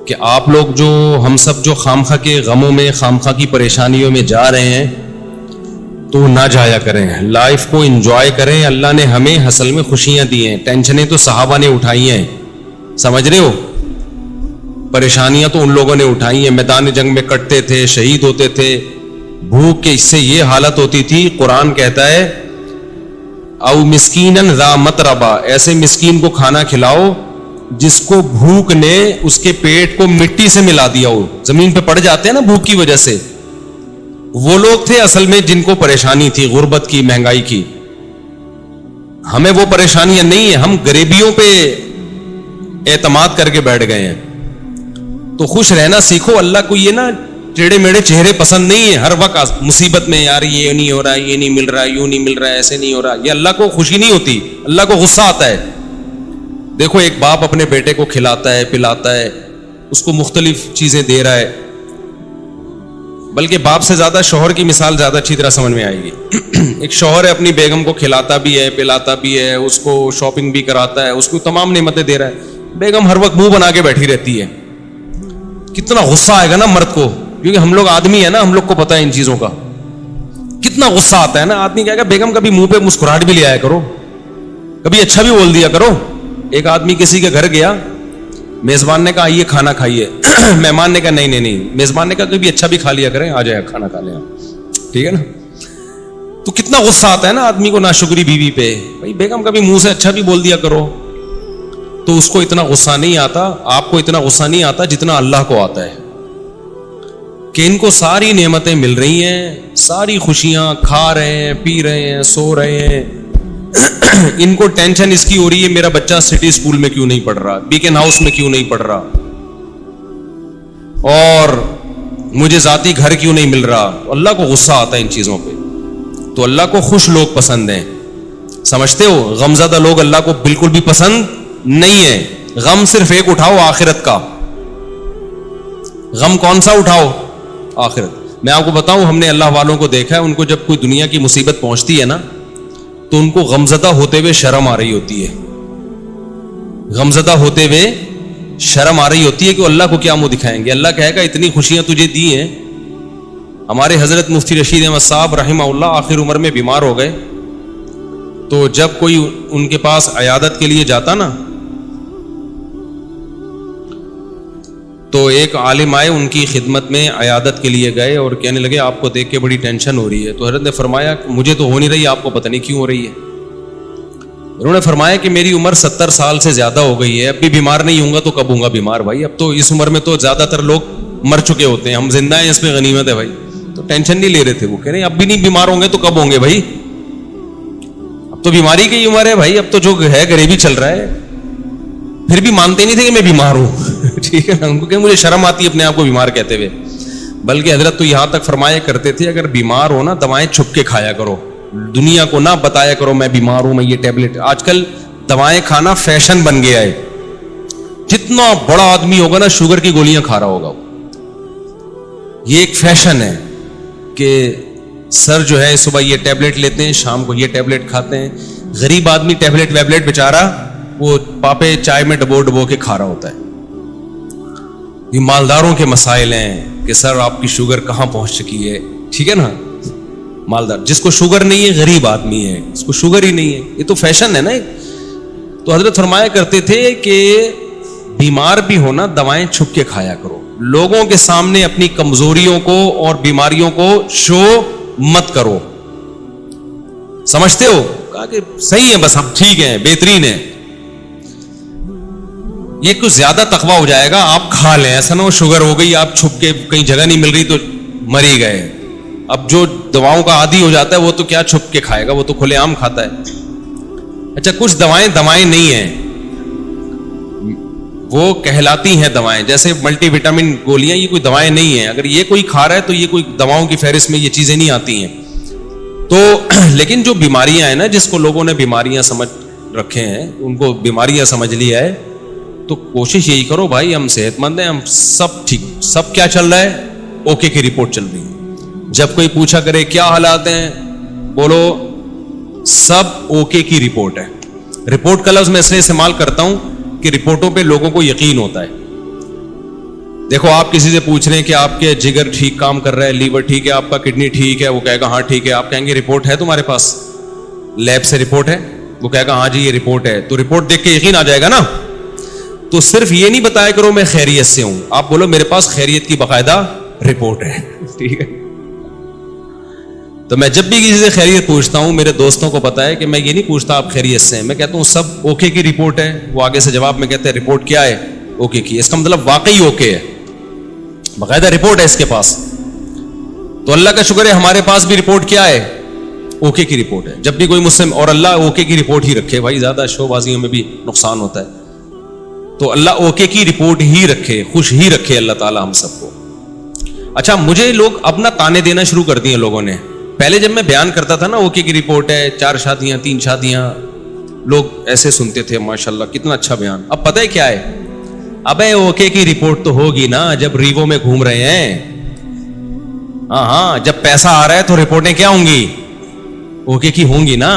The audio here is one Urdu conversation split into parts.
کہ آپ لوگ جو ہم سب جو خامخواہ کے غموں میں خامخواہ کی پریشانیوں میں جا رہے ہیں تو نہ جایا کریں, لائف کو انجوائے کریں. اللہ نے ہمیں اصل میں خوشیاں دی ہیں, ٹینشنیں تو صحابہ نے اٹھائی ہیں, سمجھ رہے ہو, پریشانیاں تو ان لوگوں نے اٹھائی ہیں, میدان جنگ میں کٹتے تھے, شہید ہوتے تھے, بھوک کے اس سے یہ حالت ہوتی تھی. قرآن کہتا ہے او مسکینن ذا متربہ, ایسے مسکین کو کھانا کھلاؤ جس کو بھوک نے اس کے پیٹ کو مٹی سے ملا دیا ہو, زمین پہ پڑ جاتے ہیں نا بھوک کی وجہ سے. وہ لوگ تھے اصل میں جن کو پریشانی تھی غربت کی, مہنگائی کی. ہمیں وہ پریشانیاں نہیں ہیں, ہم غریبیوں پہ اعتماد کر کے بیٹھ گئے ہیں. تو خوش رہنا سیکھو. اللہ کو یہ نا ٹیڑے میڑے چہرے پسند نہیں ہے. ہر وقت مصیبت میں یار یہ نہیں ہو رہا, یہ نہیں مل رہا, یوں نہیں مل رہا, ایسے نہیں ہو رہا, یہ اللہ کو خوشی نہیں ہوتی, اللہ کو غصہ آتا ہے. دیکھو ایک باپ اپنے بیٹے کو کھلاتا ہے, پلاتا ہے, اس کو مختلف چیزیں دے رہا ہے, بلکہ باپ سے زیادہ شوہر کی مثال زیادہ اچھی طرح سمجھ میں آئے گی. ایک شوہر ہے اپنی بیگم کو کھلاتا بھی ہے, پلاتا بھی ہے, اس کو شاپنگ بھی کراتا ہے, اس کو تمام نعمتیں دے رہا ہے. بیگم ہر وقت منہ بنا کے بیٹھی رہتی ہے. کتنا غصہ آئے گا نا مرد کو, کیونکہ ہم لوگ آدمی ہیں نا, ہم لوگ کو پتہ ہے ان چیزوں کا. کتنا غصہ آتا ہے نا. آدمی کہے گا بیگم کبھی منہ پہ مسکراہٹ بھی لے آیا کرو, کبھی اچھا بھی بول دیا کرو. ایک آدمی کسی کے گھر گیا, میزبان نے کہا یہ کھانا کھائیے, مہمان نے کہا نہیں, میزبان نے کہا کبھی اچھا بھی کھا لیا کریں, آ جائے کھانا کھا لیں, ٹھیک ہے نا. تو کتنا غصہ آتا ہے نا آدمی کو ناشکری بیوی پہ. بھائی بیگم کبھی منہ سے اچھا بھی بول دیا کرو. تو اس کو اتنا غصہ نہیں آتا, آپ کو اتنا غصہ نہیں آتا جتنا اللہ کو آتا ہے کہ ان کو ساری نعمتیں مل رہی ہیں, ساری خوشیاں, کھا رہے ہیں, پی رہے ہیں, سو رہے ہیں. ان کو ٹینشن اس کی ہو رہی ہے میرا بچہ سٹی اسکول میں کیوں نہیں پڑھ رہا, بیکن ہاؤس میں کیوں نہیں پڑھ رہا, اور مجھے ذاتی گھر کیوں نہیں مل رہا. اللہ کو غصہ آتا ہے ان چیزوں پہ. تو اللہ کو خوش لوگ پسند ہیں, سمجھتے ہو. غمزدہ لوگ اللہ کو بالکل بھی پسند نہیں ہے. غم صرف ایک اٹھاؤ, آخرت کا. غم کون سا اٹھاؤ؟ آخرت. میں آپ کو بتاؤں, ہم نے اللہ والوں کو دیکھا ہے, ان کو جب کوئی دنیا کی مصیبت پہنچتی ہے نا تو ان کو غمزدہ ہوتے ہوئے شرم آ رہی ہوتی ہے. غمزدہ ہوتے ہوئے شرم آ رہی ہوتی ہے کہ اللہ کو کیا منہ دکھائیں گے. اللہ کہے گا اتنی خوشیاں تجھے دی ہیں. ہمارے حضرت مفتی رشید احمد صاحب رحمہ اللہ آخر عمر میں بیمار ہو گئے, تو جب کوئی ان کے پاس عیادت کے لیے جاتا نا تو ایک عالم آئے ان کی خدمت میں, عیادت کے لیے گئے اور کہنے لگے آپ کو دیکھ کے بڑی ٹینشن ہو رہی ہے. تو حضرت نے فرمایا مجھے تو ہو نہیں رہی, آپ کو پتہ نہیں کیوں ہو رہی ہے. انہوں نے فرمایا کہ میری عمر 70 سال سے زیادہ ہو گئی ہے, اب بھی بیمار نہیں ہوں گا تو کب ہوں گا بیمار بھائی. اب تو اس عمر میں تو زیادہ تر لوگ مر چکے ہوتے ہیں, ہم زندہ ہیں, اس پہ غنیمت ہے بھائی. تو ٹینشن نہیں لے رہے تھے. وہ کہہ رہے ہیں اب بھی نہیں بیمار ہوں گے تو کب ہوں گے بھائی, اب تو بیماری کی عمر ہے بھائی, اب تو جو ہے غریبی چل رہا ہے. پھر بھی مانتے نہیں تھے کہ میں بیمار ہوں. ٹھیک ہے نا, ان کو کہ مجھے شرم آتی ہے اپنے آپ کو بیمار کہتے ہوئے. بلکہ حضرت تو یہاں تک فرمایا کرتے تھے اگر بیمار ہو نا دوائیں چھپ کے کھایا کرو, دنیا کو نہ بتایا کرو میں بیمار ہوں, میں یہ ٹیبلٹ. آج کل دوائیں کھانا فیشن بن گیا ہے. جتنا بڑا آدمی ہوگا نا شوگر کی گولیاں کھا رہا ہوگا. یہ ایک فیشن ہے کہ سر جو ہے صبح یہ ٹیبلٹ لیتے ہیں, شام کو یہ ٹیبلٹ کھاتے ہیں. غریب آدمی ٹیبلٹ ویبلٹ بیچارہ وہ پاپے چائے میں ڈبو کے کھا رہا ہوتا ہے. یہ مالداروں کے مسائل ہیں کہ سر آپ کی شوگر کہاں پہنچ چکی ہے. ٹھیک ہے نا, مالدار جس کو شوگر نہیں ہے غریب آدمی ہے, اس کو شوگر ہی نہیں ہے. یہ تو فیشن ہے نا. تو حضرت فرمایا کرتے تھے کہ بیمار بھی ہونا دوائیں چھپ کے کھایا کرو, لوگوں کے سامنے اپنی کمزوریوں کو اور بیماریوں کو شو مت کرو. سمجھتے ہو؟ کہا کہ صحیح ہے, بس ہم ٹھیک ہیں, بہترین ہے. یہ کچھ زیادہ تقویٰ ہو جائے گا, آپ کھا لیں. ایسا نہ ہو شوگر ہو گئی, آپ چھپ کے کہیں جگہ نہیں مل رہی تو مر ہی گئے. اب جو دواؤں کا عادی ہو جاتا ہے وہ تو کیا چھپ کے کھائے گا, وہ تو کھلے عام کھاتا ہے. اچھا کچھ دوائیں نہیں ہیں, وہ کہلاتی ہیں دوائیں. جیسے ملٹی وٹامن گولیاں, یہ کوئی دوائیں نہیں ہیں. اگر یہ کوئی کھا رہا ہے تو یہ کوئی دواؤں کی فہرست میں یہ چیزیں نہیں آتی ہیں. تو لیکن جو بیماریاں ہیں نا, جس کو لوگوں نے بیماریاں سمجھ رکھے ہیں, ان کو بیماریاں سمجھ لیا ہے, تو کوشش یہی کرو بھائی ہم صحت مند ہیں, ہم سب ٹھیک. سب کیا چل رہا ہے؟ اوکے کی رپورٹ چل رہی ہے. جب کوئی پوچھا کرے کیا حالات ہیں, بولو سب اوکے کی رپورٹ ہے. رپورٹ کا لفظ میں اس لیے استعمال کرتا ہوں کہ رپورٹوں پہ لوگوں کو یقین ہوتا ہے. دیکھو آپ کسی سے پوچھ رہے ہیں کہ آپ کے جگر ٹھیک کام کر رہا ہے, لیور ٹھیک ہے, آپ کا کڈنی ٹھیک ہے, وہ کہے گا ہاں ٹھیک ہے. آپ کہیں گے رپورٹ ہے تمہارے پاس, لیب سے رپورٹ ہے؟ وہ کہے گا ہاں جی یہ رپورٹ ہے. تو رپورٹ دیکھ کے یقین آ جائے گا نا. تو صرف یہ نہیں بتایا کرو میں خیریت سے ہوں, آپ بولو میرے پاس خیریت کی باقاعدہ رپورٹ ہے. ٹھیک ہے. تو میں جب بھی کسی سے خیریت پوچھتا ہوں, میرے دوستوں کو پتا ہے کہ میں یہ نہیں پوچھتا آپ خیریت سے ہیں, میں کہتا ہوں سب اوکے کی رپورٹ ہے. وہ آگے سے جواب میں کہتے ہیں رپورٹ کیا ہے؟ اوکے کی. اس کا مطلب واقعی اوکے ہے, باقاعدہ رپورٹ ہے اس کے پاس. تو اللہ کا شکر ہے ہمارے پاس بھی رپورٹ کیا ہے؟ اوکے کی رپورٹ ہے. جب بھی کوئی مجھ سے, اور اللہ اوکے کی رپورٹ ہی رکھے بھائی, زیادہ شو بازیوں میں بھی نقصان ہوتا ہے. تو اللہ اوکے کی رپورٹ ہی رکھے, خوش ہی رکھے اللہ تعالی ہم سب کو. اچھا, مجھے لوگ اب نا تانے دینا شروع کر دیے لوگوں نے. پہلے جب میں بیان کرتا تھا نا اوکے کی رپورٹ ہے, 4 شادیاں 3 شادیاں, لوگ ایسے سنتے تھے ماشاءاللہ کتنا اچھا بیان. اب پتہ ہے کیا ہے, ابے اوکے کی رپورٹ تو ہوگی نا جب ریوو میں گھوم رہے ہیں. ہاں, جب پیسہ آ رہا ہے تو رپورٹیں کیا ہوں گی؟ اوکے کی ہوں گی نا.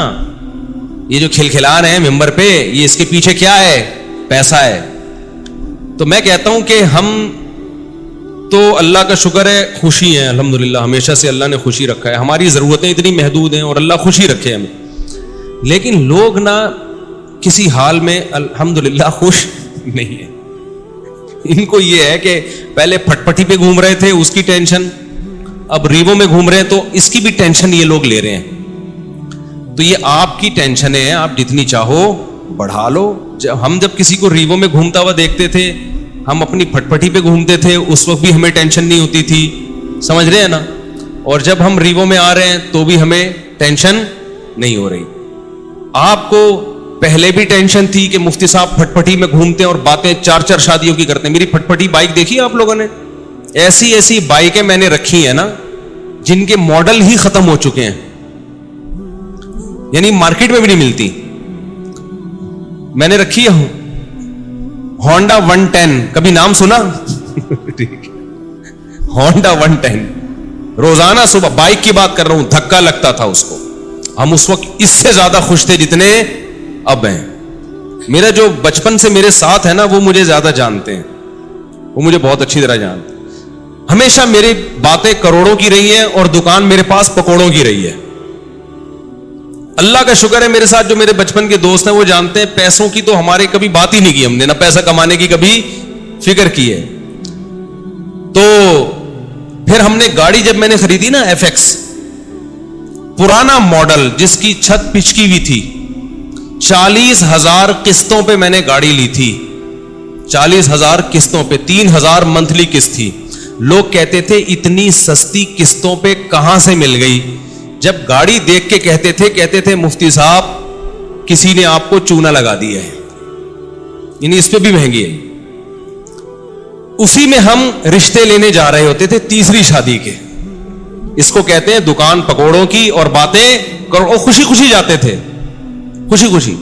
یہ جو کھلکھلا رہے ہیں ممبر پہ, یہ اس کے پیچھے کیا ہے؟ پیسہ ہے. تو میں کہتا ہوں کہ ہم تو اللہ کا شکر ہے خوشی ہیں الحمدللہ, ہمیشہ سے اللہ نے خوشی رکھا ہے. ہماری ضرورتیں اتنی محدود ہیں اور اللہ خوشی رکھے ہمیں. لیکن لوگ نا کسی حال میں الحمدللہ خوش نہیں ہیں. ان کو یہ ہے کہ پہلے پھٹ پٹی پہ گھوم رہے تھے اس کی ٹینشن, اب ریوو میں گھوم رہے ہیں تو اس کی بھی ٹینشن یہ لوگ لے رہے ہیں. تو یہ آپ کی ٹینشن ہے, آپ جتنی چاہو بڑھا لو. ہم جب کسی کو ریوو میں گھومتا ہوا دیکھتے تھے, ہم اپنی پھٹ پٹی پہ گھومتے تھے, اس وقت بھی ہمیں ٹینشن نہیں ہوتی تھی, سمجھ رہے ہیں نا. اور جب ہم ریوو میں آ رہے ہیں تو بھی ہمیں ٹینشن نہیں ہو رہی. آپ کو پہلے بھی ٹینشن تھی کہ مفتی صاحب پھٹ پٹی میں گھومتے ہیں اور باتیں 4 شادیوں کی کرتے ہیں. میری پھٹ پٹی بائک دیکھی آپ لوگوں نے؟ ایسی ایسی بائکیں میں نے رکھی ہیں نا جن کے ماڈل ہی ختم ہو چکے ہیں, یعنی مارکیٹ میں بھی نہیں ملتی. میں نے رکھی ہے ہونڈا 110, کبھی نام سنا؟ ہونڈا 110 روزانہ صبح, بائک کی بات کر رہا ہوں, دھکا لگتا تھا اس کو. ہم اس وقت اس سے زیادہ خوش تھے جتنے اب ہیں. میرا جو بچپن سے میرے ساتھ ہے نا وہ مجھے زیادہ جانتے ہیں, وہ مجھے بہت اچھی طرح جانتے ہیں. ہمیشہ میری باتیں کروڑوں کی رہی ہیں اور دکان میرے پاس پکوڑوں کی رہی ہے. اللہ کا شکر ہے میرے ساتھ جو میرے بچپن کے دوست ہیں وہ جانتے ہیں پیسوں کی تو ہمارے کبھی بات ہی نہیں کی, ہم نے نہ پیسہ کمانے کی کبھی فکر کی ہے. تو پھر ہم نے گاڑی جب میں نے خریدی نا FX, پرانا ماڈل جس کی چھت پچکی ہوئی تھی, 40,000 قسطوں پہ میں نے گاڑی لی تھی. 40,000 قسطوں پہ, 3,000 منتھلی قسط تھی. لوگ کہتے تھے اتنی سستی قسطوں پہ کہاں سے مل گئی. جب گاڑی دیکھ کے کہتے تھے مفتی صاحب کسی نے آپ کو چونا لگا دیا ہے, یعنی اس پہ بھی مہنگی ہے. اسی میں ہم رشتے لینے جا رہے ہوتے تھے 3ری شادی کے. اس کو کہتے ہیں دکان پکوڑوں کی اور باتیں کرو, خوشی خوشی جاتے تھے, خوشی خوشی.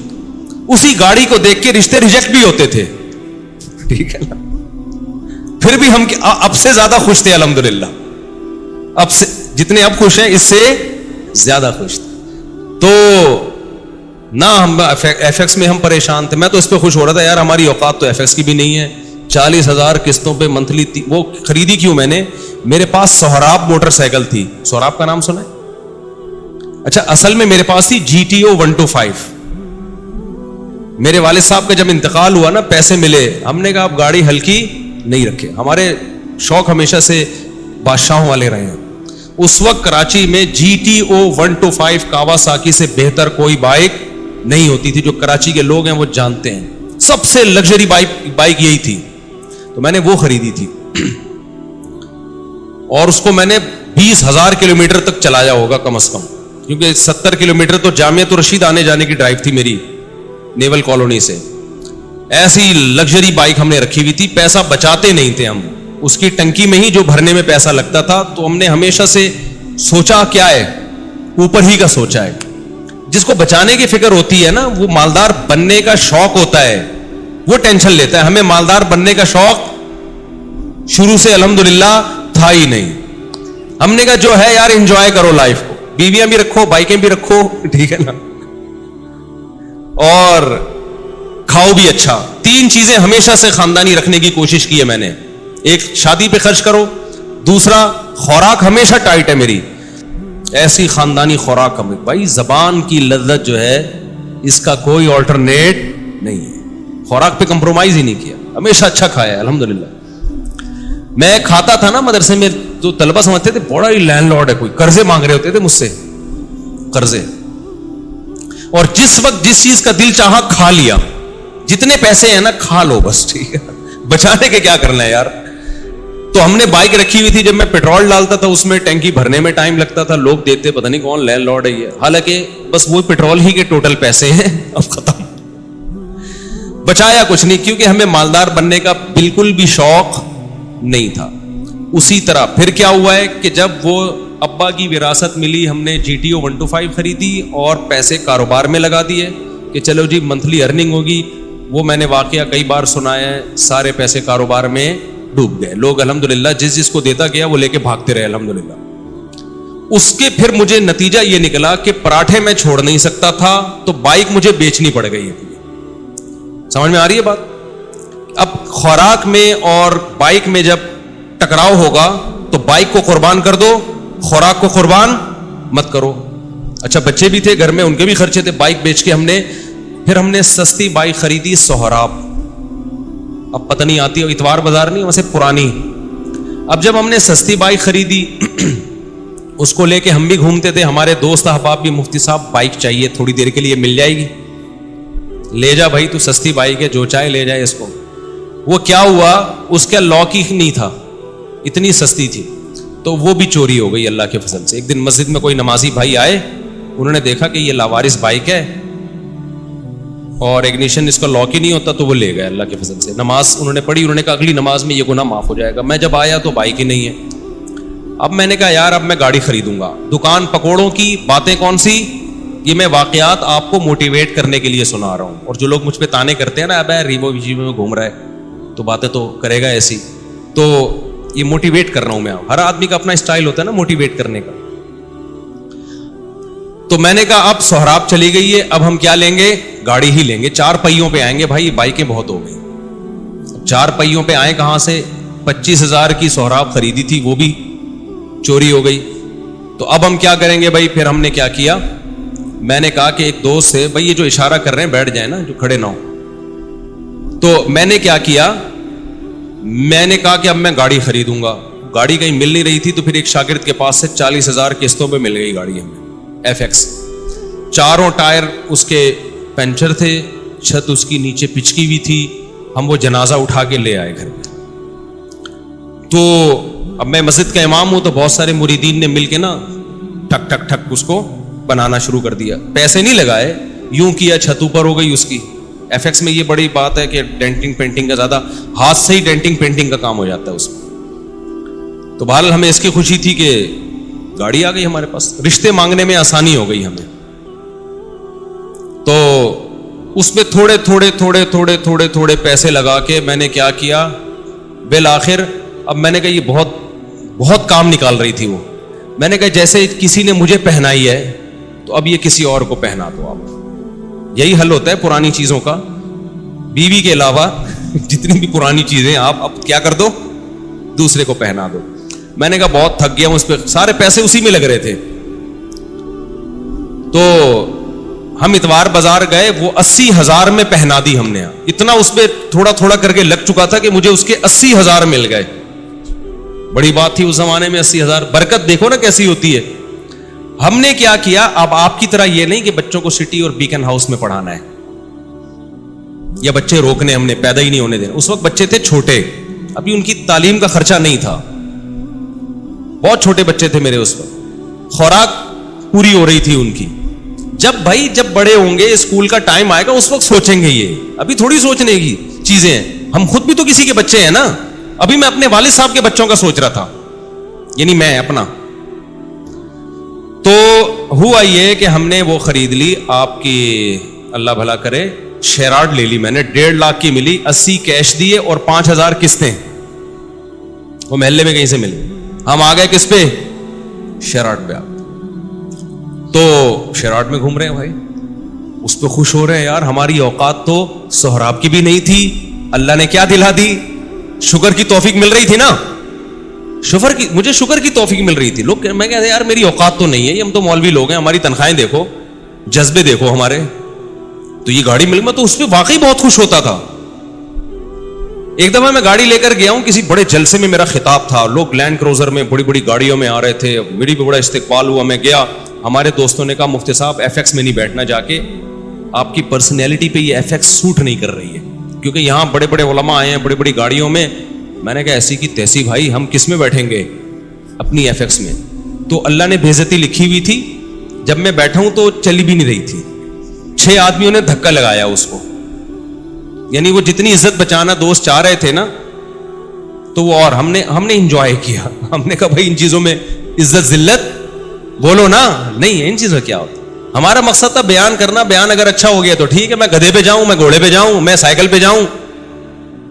اسی گاڑی کو دیکھ کے رشتے ریجیکٹ بھی ہوتے تھے. ٹھیک ہے نا. پھر بھی ہم اب سے زیادہ خوش تھے الحمدللہ. اب سے جتنے اب خوش ہیں اس سے زیادہ خوش تھے. تو نہ ہم FX میں ہم پریشان تھے. میں تو اس پہ خوش ہو رہا تھا یار ہماری اوقات تو FX کی بھی نہیں ہے. 40,000 قسطوں پہ منتھلی. وہ خریدی کیوں میں نے, میرے پاس سہراب موٹر سائیکل تھی. سہراب کا نام سنا ہے؟ اچھا, اصل میں میرے پاس تھی GTO 125. میرے والد صاحب کا جب انتقال ہوا نا, پیسے ملے, ہم نے کہا اب گاڑی ہلکی نہیں رکھے. ہمارے شوق ہمیشہ سے بادشاہوں والے رہے ہیں. اس وقت کراچی میں GTO 125 کاواساکی سے بہتر کوئی بائک نہیں ہوتی تھی. جو کراچی کے لوگ ہیں وہ جانتے ہیں, سب سے لگژری بائک یہی تھی. تو میں نے وہ خریدی تھی اور اس کو میں نے 20,000 کلومیٹر تک چلایا ہوگا کم از کم, کیونکہ 70 کلومیٹر تو جامعہ الرشید آنے جانے کی ڈرائیو تھی میری نیول کالونی سے. ایسی لگژری بائک ہم نے رکھی ہوئی تھی. پیسہ بچاتے نہیں تھے ہم, اس کی ٹنکی میں ہی جو بھرنے میں پیسہ لگتا تھا. تو ہم نے ہمیشہ سے سوچا کیا ہے, اوپر ہی کا سوچا ہے. جس کو بچانے کی فکر ہوتی ہے نا وہ مالدار بننے کا شوق ہوتا ہے, وہ ٹینشن لیتا ہے. ہمیں مالدار بننے کا شوق شروع سے الحمدللہ تھا ہی نہیں. ہم نے کہا جو ہے یار انجوائے کرو لائف کو, بیویاں بھی رکھو, بائکیں بھی رکھو, ٹھیک ہے نا, اور کھاؤ بھی اچھا. 3 چیزیں ہمیشہ سے خاندانی رکھنے کی کوشش کی ہے میں نے. ایک شادی پہ خرچ کرو, دوسرا خوراک ہمیشہ ٹائٹ ہے میری, ایسی خاندانی خوراک ہمیں, بھائی زبان کی لذت جو ہے اس کا کوئی آلٹرنیٹ نہیں ہے, خوراک پہ کمپرومائز ہی نہیں کیا, ہمیشہ اچھا کھایا ہے الحمدللہ. میں کھاتا تھا نا مدرسے میں, تو طلبہ سمجھتے تھے بڑا ہی لینڈ لارڈ ہے, کوئی قرضے مانگ رہے ہوتے تھے مجھ سے, قرضے, اور جس وقت جس چیز کا دل چاہا کھا لیا, جتنے پیسے ہیں نا کھا لو بس, ٹھیک ہے, بچانے کے کیا کرنا ہے یار. تو ہم نے بائک رکھی ہوئی تھی, جب میں پیٹرول ڈالتا تھا اس میں ٹینکی بھرنے میں ٹائم لگتا تھا, لوگ دیتے پتہ نہیں کون لینڈ لارڈ ہے یہ, حالانکہ بس وہ پیٹرول ہی کے ٹوٹل پیسے ہیں, اب ختم, بچایا کچھ نہیں, کیونکہ ہمیں مالدار بننے کا بالکل بھی شوق نہیں تھا. اسی طرح پھر کیا ہوا ہے کہ جب وہ ابا کی وراثت ملی, ہم نے جی ٹی او 125 خریدی اور پیسے کاروبار میں لگا دیے کہ چلو جی منتھلی ارننگ ہوگی. وہ میں نے واقعہ کئی بار سنایا ہے, سارے پیسے کاروبار میں ڈوب گئے. لوگ الحمدللہ جس کو دیتا گیا وہ لے کے بھاگتے رہے الحمدللہ. اس کے پھر مجھے نتیجہ یہ نکلا کہ پراٹھے میں چھوڑ نہیں سکتا تھا, تو بائک مجھے بیچنی پڑ گئی ہے. سمجھ میں آ رہی ہے بات؟ اب خوراک میں اور بائک میں جب ٹکراؤ ہوگا تو بائک کو قربان کر دو, خوراک کو قربان مت کرو. اچھا بچے بھی تھے گھر میں, ان کے بھی خرچے تھے, بائک بیچ کے پھر ہم نے سستی بائک خریدی سہراب, اب پتہ نہیں آتی, اتوار بازار نہیں ویسے پرانی. اب جب ہم نے سستی بائک خریدی اس کو لے کے ہم بھی گھومتے تھے, ہمارے دوست احباب بھی, مفتی صاحب بائک چاہیے تھوڑی دیر کے لیے, مل جائے گی, لے جا بھائی تو سستی بائک ہے, جو چاہے لے جائے اس کو. وہ کیا ہوا, اس کا لاک ہی نہیں تھا, اتنی سستی تھی, تو وہ بھی چوری ہو گئی اللہ کے فضل سے. ایک دن مسجد میں کوئی نمازی بھائی آئے, انہوں نے دیکھا کہ یہ لاوارث بائک ہے اور ایگنیشن اس کا لاک ہی نہیں ہوتا, تو وہ لے گئے اللہ کے فضل سے. نماز انہوں نے پڑھی, انہوں نے کہا اگلی نماز میں یہ گناہ معاف ہو جائے گا. میں جب آیا تو بائک ہی نہیں ہے. اب میں نے کہا یار اب میں گاڑی خریدوں گا. دکان پکوڑوں کی باتیں کون سی, یہ میں واقعات آپ کو موٹیویٹ کرنے کے لیے سنا رہا ہوں. اور جو لوگ مجھ پہ تانے کرتے ہیں نا, اب ریمو ویجی میں گھوم رہا ہے تو باتیں تو کرے گا ایسی, تو یہ موٹیویٹ کر رہا ہوں میں. ہر آدمی کا اپنا اسٹائل ہوتا ہے نا موٹیویٹ کرنے کا. تو میں نے کہا اب سہراب چلی گئی ہے, اب ہم کیا لیں گے, گاڑی ہی لیں گے, 4 پہیوں پہ آئیں گے. بھائی بائکیں بہت ہو گئی, 4 پہیوں پہ آئیں کہاں سے, 25,000 کی سہراب خریدی تھی, وہ بھی چوری ہو گئی. تو اب ہم کیا کریں گے بھائی. پھر ہم نے کیا کیا, میں نے کہا کہ ایک دوست سے, بھائی یہ جو اشارہ کر رہے ہیں بیٹھ جائیں نا, جو کھڑے نہ ہو. تو میں نے کیا کیا, میں نے کہا کہ اب میں گاڑی خریدوں گا. گاڑی کہیں مل نہیں رہی تھی, تو پھر ایک شاگرد کے پاس سے 40,000 قسطوں پہ مل گئی گاڑی ہمیں, FX. چاروں ٹائر اس کے پنچر تھے, چھت اس کی نیچے پچکی ہوئی تھی. ہم وہ جنازہ اٹھا کے لے آئے گھر میں. تو اب میں مسجد کا امام ہوں, تو بہت سارے مریدین نے مل کے نا ٹھک ٹھک ٹھک اس کو بنانا شروع کر دیا. پیسے نہیں لگائے, یوں کیا, چھت اوپر ہو گئی اس کی. FX میں یہ بڑی بات ہے کہ ڈینٹنگ پینٹنگ کا زیادہ, ہاتھ سے ہی ڈینٹنگ پینٹنگ کا کام ہو جاتا ہے اس میں. تو بہرحال ہمیں اس کی خوشی تھی کہ گاڑی آ گئی ہمارے پاس, رشتے مانگنے میں آسانی ہو گئی ہمیں. تو اس میں تھوڑے تھوڑے تھوڑے تھوڑے تھوڑے تھوڑے پیسے لگا کے میں نے کیا کیا, بالآخر اب میں نے کہا یہ بہت بہت کام نکال رہی تھی وہ. میں نے کہا جیسے کسی نے مجھے پہنائی ہے تو اب یہ کسی اور کو پہنا دو آپ. یہی حل ہوتا ہے پرانی چیزوں کا, بیوی کے علاوہ جتنی بھی پرانی چیزیں آپ اب کیا کر دو, دوسرے کو پہنا دو. میں نے کہا بہت تھک گیا ہوں اس پہ, سارے پیسے اسی میں لگ رہے تھے. تو ہم اتوار بازار گئے, وہ 80,000 میں پہنا دی ہم نے. اتنا اس پہ تھوڑا تھوڑا کر کے لگ چکا تھا کہ مجھے اس کے 80,000 مل گئے. بڑی بات تھی اس زمانے میں 80,000. برکت دیکھو نا کیسی ہوتی ہے. ہم نے کیا کیا, اب آپ کی طرح یہ نہیں کہ بچوں کو سٹی اور بیکن ہاؤس میں پڑھانا ہے یا بچے روکنے, ہم نے پیدا ہی نہیں ہونے دینا. اس وقت بچے تھے چھوٹے, ابھی ان کی تعلیم کا خرچہ نہیں تھا, بہت چھوٹے بچے تھے میرے اس وقت, خوراک پوری ہو رہی تھی ان کی. جب بڑے ہوں گے, اسکول کا ٹائم آئے گا, اس وقت سوچیں گے. یہ ابھی تھوڑی سوچنے کی چیزیں ہیں. ہم خود بھی تو کسی کے بچے ہیں نا. ابھی میں اپنے والد صاحب کے بچوں کا سوچ رہا تھا, یعنی میں اپنا. تو ہوا یہ کہ ہم نے وہ خرید لی, آپ کی اللہ بھلا کرے, شیراڈ لے لی میں نے, 1.5 لاکھ کی ملی, 80 کیش دیے اور 5,000 قسطیں. وہ محلے میں کہیں سے ملی. ہم آ گئے کس پہ, شیراڈ پہ. تو شیراڈ میں گھوم رہے ہیں بھائی, اس پہ خوش ہو رہے ہیں. یار ہماری اوقات تو سہراب کی بھی نہیں تھی, اللہ نے کیا دلا دی, شکر کی توفیق مل رہی تھی نا, مجھے شکر کی توفیق مل رہی تھی. لوگ میں کہتے یار میری اوقات تو نہیں ہے, ہم تو مولوی لوگ ہیں, ہماری تنخواہیں دیکھو, جذبے دیکھو ہمارے, تو یہ گاڑی مل, میں تو اس پہ واقعی بہت خوش ہوتا تھا. ایک دفعہ میں گاڑی لے کر گیا ہوں, کسی بڑے جلسے میں میرا خطاب تھا, لوگ لینڈ کروزر میں بڑی بڑی گاڑیوں میں آ رہے تھے, میری بھی بڑا استقبال ہوا. میں گیا, ہمارے دوستوں نے کہا مفتی صاحب ایف ایکس میں نہیں بیٹھنا, جا کے آپ کی پرسنالٹی پہ یہ ایف ایکس سوٹ نہیں کر رہی ہے, کیونکہ یہاں بڑے بڑے علماء آئے ہیں بڑی بڑی گاڑیوں میں. میں نے کہا ایسی کی تیسی بھائی, ہم کس میں بیٹھیں گے, اپنی ایف ایکس میں. تو اللہ نے بے عزتی لکھی ہوئی تھی, جب میں بیٹھا ہوں تو چلی بھی نہیں رہی تھی, 6 آدمیوں نے دھکا لگایا اس کو. یعنی وہ جتنی عزت بچانا دوست چاہ رہے تھے نا, تو وہ, اور ہم نے انجوائے کیا. ہم نے کہا بھائی ان چیزوں میں عزت ذلت بولو نا, نہیں ان چیزوں کیا ہوتا. ہمارا مقصد تھا بیان کرنا, بیان اگر اچھا ہو گیا تو ٹھیک ہے, میں گدھے پہ جاؤں, میں گھوڑے پہ جاؤں, میں سائیکل پہ جاؤں,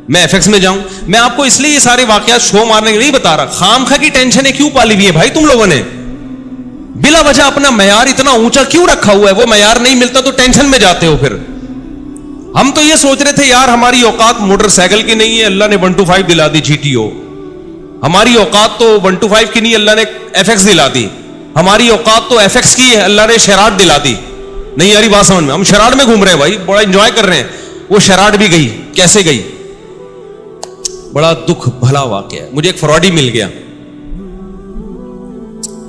میں ایف ایکس میں جاؤں. میں آپ کو اس لیے یہ سارے واقعات شو مارنے کے نہیں بتا رہا. خامخواہ کی ٹینشنیں کیوں پالی ہوئی ہے بھائی تم لوگوں نے, بلا وجہ اپنا معیار اتنا اونچا کیوں رکھا ہوا ہے؟ وہ معیار نہیں ملتا تو ٹینشن میں جاتے ہو. پھر ہم تو یہ سوچ رہے تھے یار ہماری اوقات موٹر سائیکل کی نہیں ہے, اللہ نے 125 دلا دی GTO. ہماری اوقات تو 125 کی نہیں, اللہ نے ایف ایکس دلا دی. ہماری اوقات تو ایف ایکس کی ہے, اللہ نے شیراٹ دلا دی. نہیں یاری بات سمجھ میں, ہم شیراٹ میں گھوم رہے ہیں بھائی, بڑا انجوائے کر رہے ہیں. وہ شیراٹ بھی گئی, کیسے گئی, بڑا دکھ بھلا واقعہ ہے. مجھے ایک فراڈی مل گیا,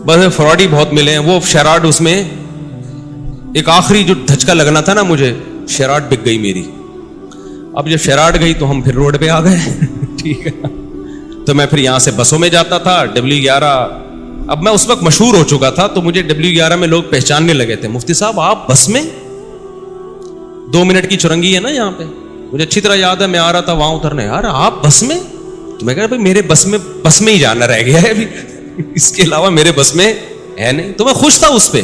بس فراڈی بہت ملے ہیں. وہ شیراٹ, اس میں ایک آخری جو دھچکا لگنا تھا نا مجھے, شیراٹ بک گئی میری. اب جب شیراٹ گئی تو ہم پھر روڈ پہ آ گئے. ٹھیک ہے, تو میں پھر یہاں سے بسوں میں جاتا تھا, W11. اب میں اس وقت مشہور ہو چکا تھا, تو مجھے W11 میں لوگ پہچاننے لگے تھے, مفتی صاحب آپ بس میں, 2 منٹ کی چرنگی ہے نا یہاں پہ, مجھے اچھی طرح یاد ہے. میں آ رہا تھا وہاں اترنے, یار آپ بس میں, تو میں کہا بھائی میرے بس میں ہی جانا رہ گیا ہے ابھی, اس کے علاوہ میرے بس میں ہے نہیں. تو میں خوش تھا اس پہ,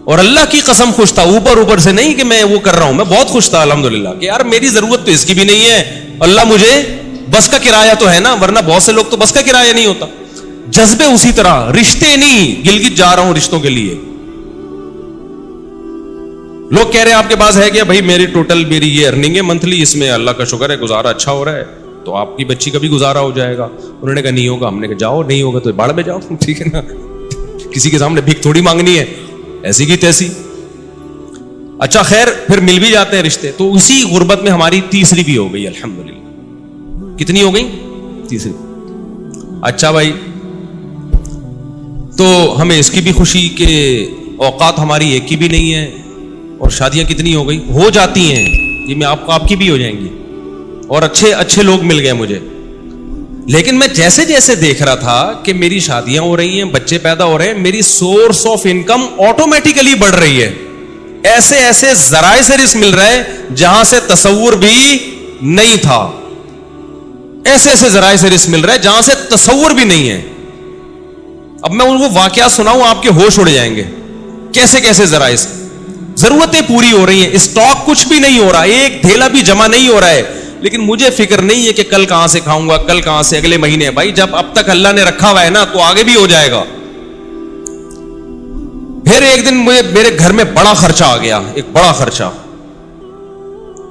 اور اللہ کی قسم خوش تھا, اوپر سے نہیں کہ میں وہ کر رہا ہوں, میں بہت خوش تھا الحمدللہ کہ یار میری ضرورت تو اس کی بھی نہیں ہے, اللہ مجھے بس کا کرایہ تو ہے نا, ورنہ بہت سے لوگ تو بس کا کرایہ نہیں ہوتا. جذبے اسی طرح, رشتے نہیں, گلگت جا رہا ہوں رشتوں کے لیے. لوگ کہہ رہے ہیں آپ کے پاس ہے کیا, بھائی میری ٹوٹل میری یہ ارننگ ہے منتھلی, اس میں اللہ کا شکر ہے گزارا اچھا ہو رہا ہے, تو آپ کی بچی کا بھی گزارا ہو جائے گا. انہوں نے کہا نہیں ہوگا. ہم نے کہا جاؤ, نہیں ہوگا تو باڑ میں جاؤ. ٹھیک ہے نا, کسی کے سامنے بھیک تھوڑی مانگنی ہے, ایسی کی تیسی. اچھا خیر, پھر مل بھی جاتے ہیں رشتے. تو اسی غربت میں ہماری تیسری بھی ہو گئی الحمدللہ. کتنی ہو گئی؟ تیسری. اچھا بھائی, تو ہمیں اس کی بھی خوشی کہ اوقات ہماری ایک کی بھی نہیں ہے, اور شادیاں کتنی ہو گئی, ہو جاتی ہیں یہ, میں آپ کی بھی ہو جائیں گی, اور اچھے لوگ مل گئے مجھے. لیکن میں جیسے جیسے دیکھ رہا تھا کہ میری شادیاں ہو رہی ہیں, بچے پیدا ہو رہے ہیں, میری سورس آف انکم آٹومیٹیکلی بڑھ رہی ہے. ایسے ذرائع سے رزق مل رہا ہے جہاں سے تصور بھی نہیں تھا. ایسے ذرائع سے رزق مل رہا ہے جہاں سے تصور بھی نہیں ہے. اب میں ان کو واقعات سناؤں, آپ کے ہوش اڑ جائیں گے. کیسے ذرائع سے ضرورتیں پوری ہو رہی ہیں, اسٹاک کچھ بھی نہیں ہو رہا, ایک ڈھیلا بھی جمع نہیں ہو رہا ہے, لیکن مجھے فکر نہیں ہے کہ کل کہاں سے کھاؤں گا, کل کہاں سے, اگلے مہینے. بھائی جب اب تک اللہ نے رکھا ہوا ہے نا, تو آگے بھی ہو جائے گا. پھر ایک دن مجھے میرے گھر میں بڑا خرچہ آ گیا, ایک بڑا خرچہ.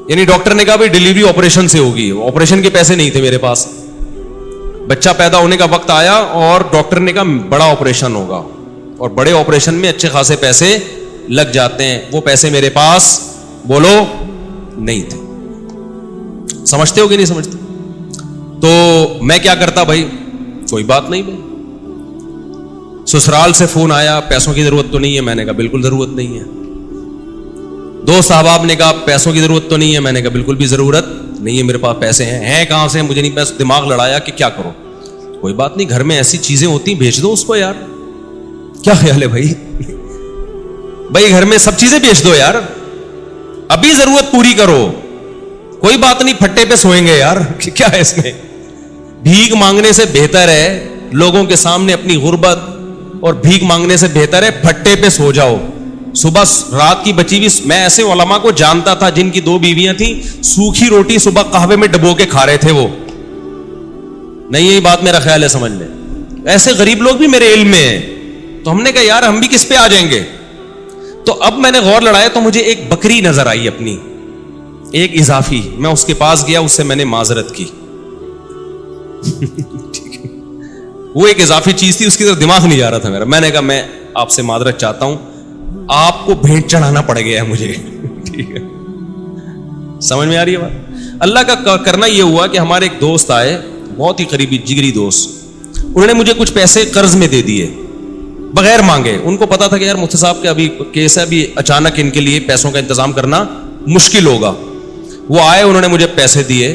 یعنی ڈاکٹر نے کہا بھائی ڈیلیوری آپریشن سے ہوگی, آپریشن کے پیسے نہیں تھے میرے پاس. بچہ پیدا ہونے کا وقت آیا اور ڈاکٹر نے کہا بڑا آپریشن ہوگا, اور بڑے آپریشن میں اچھے خاصے پیسے لگ جاتے ہیں. وہ پیسے میرے پاس بولو نہیں تھے. سمجھتے ہو کہ نہیں سمجھتے؟ تو میں کیا کرتا, بھائی کوئی بات نہیں بھائی. سسرال سے فون آیا, پیسوں کی ضرورت تو نہیں ہے. میں نے کہا بالکل ضرورت نہیں ہے. دوست احباب نے کہا پیسوں کی ضرورت تو نہیں ہے. میں نے کہا بالکل بھی ضرورت نہیں ہے, میرے پاس پیسے ہیں کہاں سے, مجھے نہیں پیسے. دماغ لڑایا کہ کیا کرو. کوئی بات نہیں, گھر میں ایسی چیزیں ہوتی ہیں, بھیج دو اس کو یار. کیا خیال ہے بھائی؟ بھائی گھر میں سب چیزیں بیچ دو یار, ابھی ضرورت پوری کرو. کوئی بات نہیں, پھٹے پہ سوئیں گے یار, کیا ہے اس میں. بھیک مانگنے سے بہتر ہے لوگوں کے سامنے اپنی غربت, اور بھیک مانگنے سے بہتر ہے پھٹے پہ سو جاؤ. صبح رات کی بچی بھی, میں ایسے علماء کو جانتا تھا جن کی 2 بیویاں تھیں, سوکھی روٹی صبح قہوے میں ڈبو کے کھا رہے تھے وہ. نہیں یہی بات میرا خیال ہے, سمجھ لیں. ایسے غریب لوگ بھی میرے علم میں ہیں. تو ہم نے کہا یار ہم بھی کس پہ آ جائیں گے. تو اب میں نے غور لڑایا, تو مجھے ایک بکری نظر آئی اپنی, ایک اضافی. میں اس کے پاس گیا, اس سے میں نے معذرت کی. وہ ایک اضافی چیز تھی, اس کی طرف دماغ نہیں جا رہا تھا میرا. میں نے کہا میں آپ سے معذرت چاہتا ہوں, آپ کو بھیٹ چڑھانا پڑ گیا ہے مجھے. ٹھیک ہے, سمجھ میں آ رہی ہے بات. اللہ کا کرنا یہ ہوا کہ ہمارے ایک دوست آئے, بہت ہی قریبی جگری دوست, انہوں نے مجھے کچھ پیسے قرض میں دے دیے بغیر مانگے. ان کو پتا تھا کہ یار مفتی صاحب کے ابھی کیس ہے, ابھی اچانک ان کے لیے پیسوں کا انتظام کرنا مشکل ہوگا. وہ آئے, انہوں نے مجھے پیسے دیے.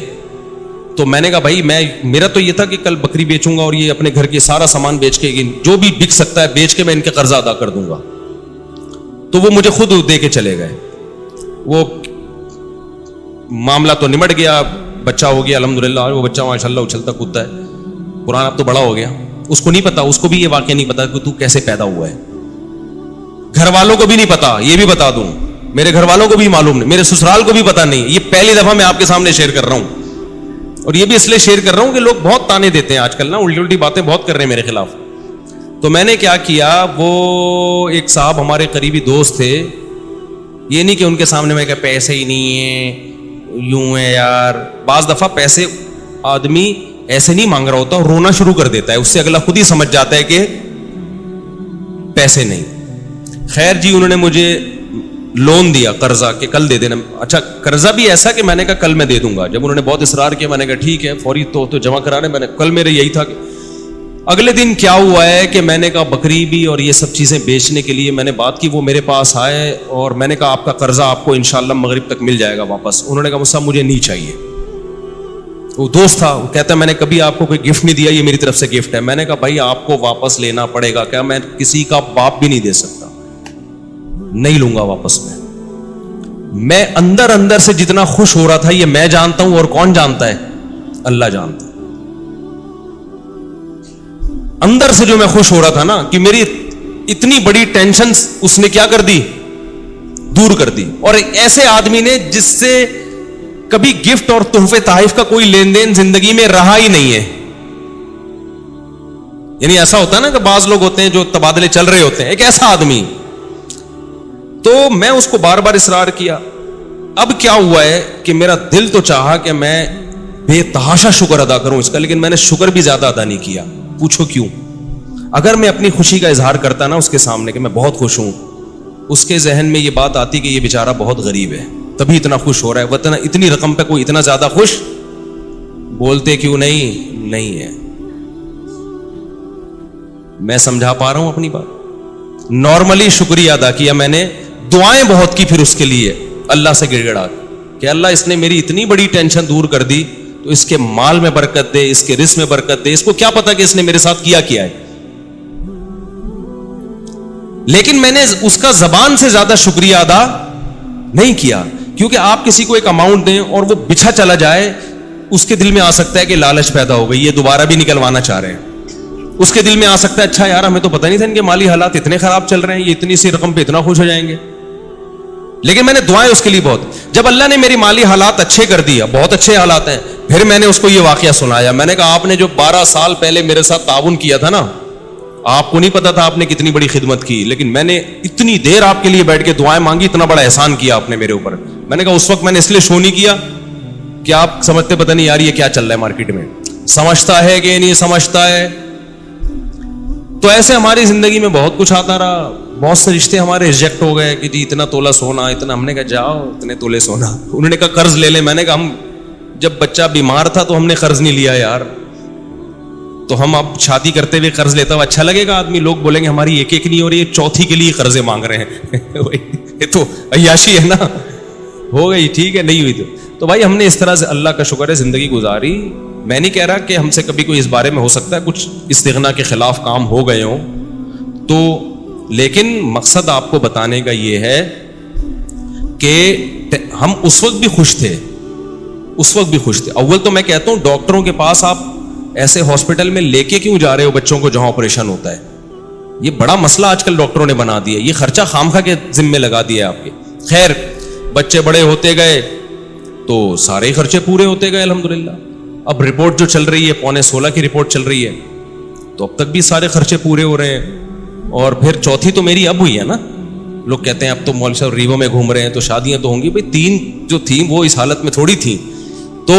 تو میں نے کہا بھائی میرا تو یہ تھا کہ کل بکری بیچوں گا اور یہ اپنے گھر کے سارا سامان بیچ کے, جو بھی بک سکتا ہے بیچ کے میں ان کے قرضہ ادا کر دوں گا. تو وہ مجھے خود دے کے چلے گئے. وہ معاملہ تو نمٹ گیا, بچہ ہو گیا الحمدللہ. وہ بچہ ماشاء اللہ اچھلتا کودتا ہے, قرآن اب تو بڑا ہو گیا. اس کو نہیں پتا, اس کو بھی یہ واقعہ نہیں پتا کہ تو کیسے پیدا ہوا ہے. گھر والوں کو بھی نہیں پتا, یہ بھی بتا دوں, میرے گھر والوں کو بھی معلوم نہیں, میرے سسرال کو بھی پتا نہیں. یہ پہلی دفعہ میں آپ کے سامنے شیئر کر رہا ہوں, اور یہ بھی اس لیے شیئر کر رہا ہوں کہ لوگ بہت تانے دیتے ہیں آج کل نا, الٹی الٹی باتیں بہت کر رہے ہیں میرے خلاف. تو میں نے کیا کیا, وہ ایک صاحب ہمارے قریبی دوست تھے, یہ نہیں کہ ان کے سامنے میں کہا پیسے ہی نہیں ہیں, یوں ہے یار. بعض دفعہ پیسے آدمی ایسے نہیں مانگ رہا ہوتا, رونا شروع کر دیتا ہے, اس سے اگلا خود ہی سمجھ جاتا ہے کہ پیسے نہیں. خیر جی, انہوں نے مجھے لون دیا قرضہ کہ کل دے دینا. اچھا, قرضہ بھی ایسا کہ میں نے کہا کل میں دے دوں گا. جب انہوں نے بہت اصرار کیا, میں نے کہا ٹھیک ہے, فوری تو جمع کرانے. میں نے کل میرے یہی تھا کہ اگلے دن کیا ہوا ہے کہ میں نے کہا بکری بھی اور یہ سب چیزیں بیچنے کے لیے میں نے بات کی. وہ میرے پاس آئے اور میں نے کہا آپ کا قرضہ آپ کو انشاءاللہ مغرب تک مل جائے گا واپس. انہوں نے کہا صاحب مجھے نہیں چاہیے. وہ دوست تھا, وہ کہتا ہے میں نے کبھی آپ کو کوئی گفٹ نہیں دیا, یہ میری طرف سے گفٹ ہے. میں نے کہا بھائی آپ کو واپس لینا پڑے گا. کیا میں کسی کا باپ بھی نہیں دے سکتا, نہیں لوں گا واپس. میں اندر اندر سے جتنا خوش ہو رہا تھا یہ میں جانتا ہوں, اور کون جانتا ہے؟ اللہ جانتا ہے. اندر سے جو میں خوش ہو رہا تھا نا کہ میری اتنی بڑی ٹینشن اس نے کیا کر دی, دور کر دی. اور ایسے آدمی نے جس سے کبھی گفٹ اور تحفے تحائف کا کوئی لین دین زندگی میں رہا ہی نہیں ہے. یعنی ایسا ہوتا ہے نا کہ بعض لوگ ہوتے ہیں جو تبادلے چل رہے ہوتے ہیں, ایک ایسا آدمی. تو میں اس کو بار بار اصرار کیا. اب کیا ہوا ہے کہ میرا دل تو چاہا کہ میں بے تحاشا شکر ادا کروں اس کا, لیکن میں نے شکر بھی زیادہ ادا نہیں کیا. پوچھو کیوں؟ اگر میں اپنی خوشی کا اظہار کرتا نا اس کے سامنے کہ میں بہت خوش ہوں, اس کے ذہن میں یہ بات آتی کہ یہ بیچارہ بہت غریب ہے تبھی اتنا خوش ہو رہا ہے, ورنہ اتنی رقم پہ کوئی اتنا زیادہ خوش بولتے کیوں نہیں ہے. میں سمجھا پا رہا ہوں اپنی بات. نارملی شکریہ ادا کیا میں نے, دعائیں بہت کی پھر اس کے لیے اللہ سے گڑ گڑا کہ اللہ اس نے میری اتنی بڑی ٹینشن دور کر دی, تو اس کے مال میں برکت دے, اس کے رزق میں برکت دے. اس کو کیا پتا کہ اس نے میرے ساتھ کیا ہے, لیکن میں نے اس کا زبان سے زیادہ شکریہ ادا نہیں کیا. کیونکہ آپ کسی کو ایک اماؤنٹ دیں اور وہ بچھا چلا جائے, اس کے دل میں آ سکتا ہے کہ لالچ پیدا ہو گئی, یہ دوبارہ بھی نکلوانا چاہ رہے ہیں. اس کے دل میں آ سکتا ہے اچھا یار ہمیں تو پتہ نہیں تھا ان کے مالی حالات اتنے خراب چل رہے ہیں, یہ اتنی سی رقم پہ اتنا خوش ہو جائیں گے. لیکن میں نے دعائیں اس کے لیے بہت. جب اللہ نے میری مالی حالات اچھے کر دیا, بہت اچھے حالات ہیں, پھر میں نے اس کو یہ واقعہ سنایا. میں نے کہا آپ نے جو 12 سال پہلے میرے ساتھ تعاون کیا تھا نا, آپ کو نہیں پتا تھا آپ نے کتنی بڑی خدمت کی, لیکن میں نے اتنی دیر آپ کے لیے بیٹھ کے دعائیں مانگی, اتنا بڑا احسان کیا آپ نے میرے اوپر. میں نے کہا اس وقت میں نے اس لیے شو نہیں کیا کہ آپ سمجھتے پتہ نہیں یار یہ کیا چل رہا ہے مارکیٹ میں, سمجھتا ہے کہ نہیں سمجھتا ہے. تو ایسے ہماری زندگی میں بہت کچھ آتا رہا. بہت سے رشتے ہمارے ریجیکٹ ہو گئے کہ جی اتنا تولہ سونا, اتنا. ہم نے کہا جاؤ اتنے تولے سونا. انہوں نے کہا قرض لے لیں. میں نے کہا ہم جب بچہ بیمار تھا تو ہم نے قرض نہیں لیا یار, تو ہم اب شادی کرتے ہوئے قرض لیتا ہوا اچھا لگے گا؟ آدمی لوگ بولیں گے ہماری ایک نہیں ہو رہی ہے, چوتھی کے لیے قرضے مانگ رہے ہیں. یہ تو عیاشی ہے نا. ہو گئی ٹھیک ہے, نہیں ہوئی تو بھائی ہم نے اس طرح سے اللہ کا شکر ہے زندگی گزاری. میں نہیں کہہ رہا کہ ہم سے کبھی کوئی اس بارے میں ہو سکتا ہے کچھ استغنا کے خلاف کام ہو گئے ہوں تو, لیکن مقصد آپ کو بتانے کا یہ ہے کہ ہم اس وقت بھی خوش تھے, اس وقت بھی خوش تھے. اول تو میں کہتا ہوں ڈاکٹروں کے پاس آپ ایسے ہاسپٹل میں لے کے کیوں جا رہے ہو بچوں کو جہاں آپریشن ہوتا ہے؟ یہ بڑا مسئلہ آج کل ڈاکٹروں نے بنا دیا, یہ خرچہ خامخواہ کے ذمے لگا دیا ہے آپ کے. خیر بچے بڑے ہوتے گئے تو سارے ہی خرچے پورے ہوتے گئے الحمدللہ. اب رپورٹ جو چل رہی ہے 15.5 کی رپورٹ چل رہی ہے, تو اب تک بھی سارے خرچے پورے ہو رہے ہیں. اور پھر چوتھی تو میری اب ہوئی ہے نا. لوگ کہتے ہیں اب تو مولوی صاحب ریوو میں گھوم رہے ہیں تو شادیاں تو ہوں گی. بھائی 3 جو تھیں وہ اس حالت میں تھوڑی تھیں. تو